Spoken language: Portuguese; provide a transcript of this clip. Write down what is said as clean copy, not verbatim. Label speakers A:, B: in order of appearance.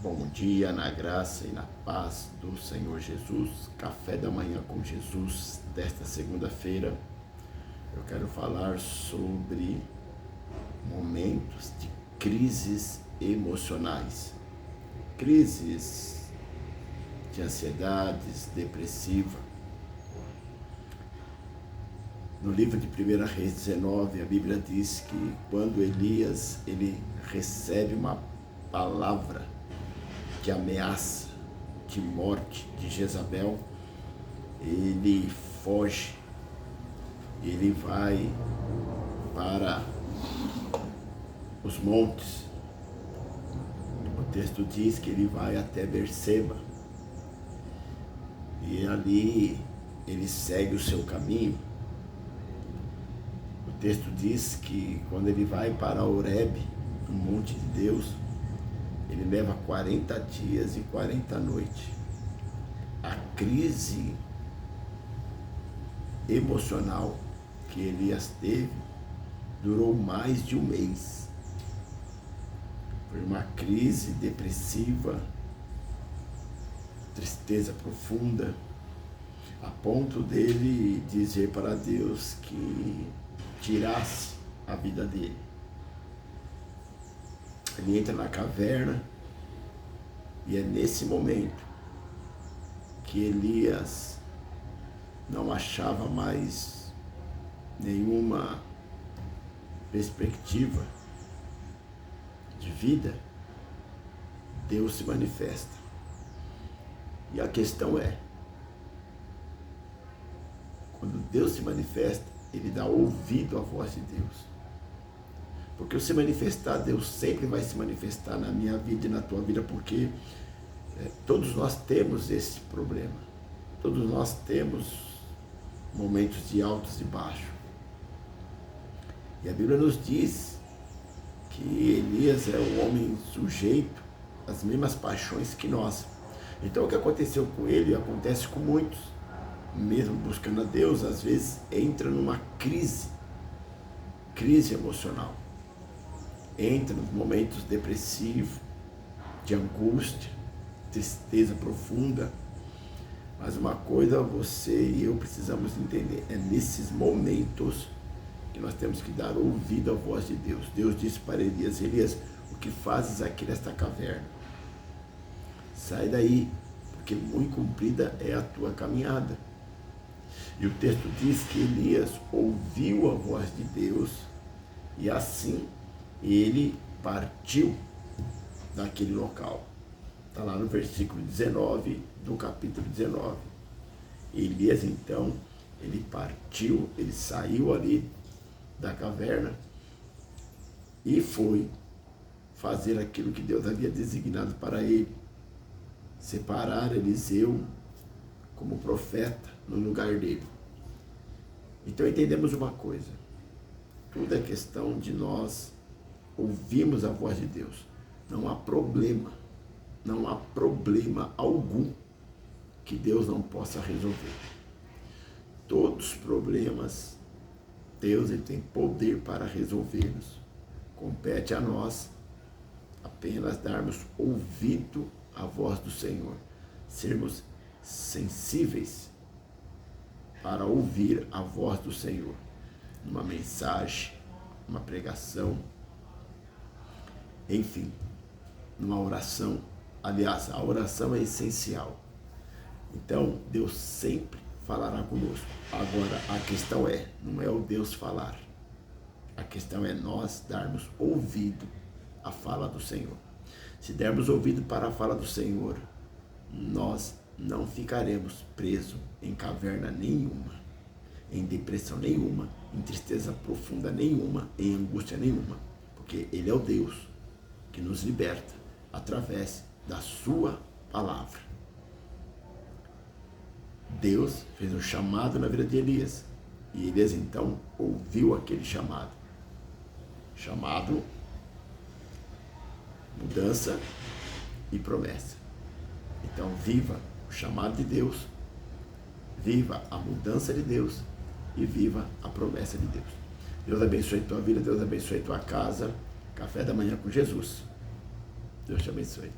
A: Bom dia, na graça e na paz do Senhor Jesus. Café da manhã com Jesus desta segunda-feira. Eu quero falar sobre momentos de crises emocionais. Crises de ansiedades, depressiva. No livro de 1 Reis 19, a Bíblia diz que quando Elias ele recebe uma palavra de ameaça, de morte de Jezabel, ele foge, ele vai para os montes. O texto diz que ele vai até Berseba, e ali ele segue o seu caminho. O texto diz que quando ele vai para Horebe, o monte de Deus, ele leva 40 dias e 40 noites. A crise emocional que Elias teve durou mais de um mês. Foi uma crise depressiva, tristeza profunda, a ponto dele dizer para Deus que tirasse a vida dele. Ele entra na caverna e é nesse momento que Elias não achava mais nenhuma perspectiva de vida. Deus se manifesta. E a questão é, quando Deus se manifesta, ele dá ouvido à voz de Deus. Porque o se manifestar, Deus sempre vai se manifestar na minha vida e na tua vida, porque todos nós temos esse problema. Todos nós temos momentos de altos e baixos. E a Bíblia nos diz que Elias é um homem sujeito às mesmas paixões que nós. Então o que aconteceu com ele acontece com muitos. Mesmo buscando a Deus, às vezes entra numa crise emocional. Entra nos momentos depressivos, de angústia, tristeza profunda. Mas uma coisa você e eu precisamos entender, é nesses momentos que nós temos que dar ouvido à voz de Deus. Deus disse para Elias: Elias, o que fazes aqui nesta caverna? Sai daí, porque muito comprida é a tua caminhada. E o texto diz que Elias ouviu a voz de Deus e assim ele partiu daquele local. Está lá no versículo 19 do capítulo 19. Elias então, ele partiu, ele saiu ali da caverna e foi fazer aquilo que Deus havia designado para ele. Separar Eliseu como profeta no lugar dele. Então entendemos uma coisa: tudo é questão de nós ouvirmos a voz de Deus. Não há problema algum que Deus não possa resolver. Todos os problemas, Deus ele tem poder para resolvê-los. Compete a nós apenas darmos ouvido à voz do Senhor, sermos sensíveis para ouvir a voz do Senhor, numa mensagem, numa pregação, enfim, numa oração. Aliás, a oração é essencial. Então, Deus sempre falará conosco. Agora, a questão não é o Deus falar. A questão é nós darmos ouvido à fala do Senhor. Se dermos ouvido para a fala do Senhor, nós não ficaremos presos em caverna nenhuma, em depressão nenhuma, em tristeza profunda nenhuma, em angústia nenhuma, porque Ele é o Deus que nos liberta através da sua palavra. Deus fez um chamado na vida de Elias, e Elias então ouviu aquele chamado. Chamado, mudança e promessa. Então viva o chamado de Deus, viva a mudança de Deus e viva a promessa de Deus. Deus abençoe tua vida, Deus abençoe tua casa. Café da manhã com Jesus. Deus te abençoe.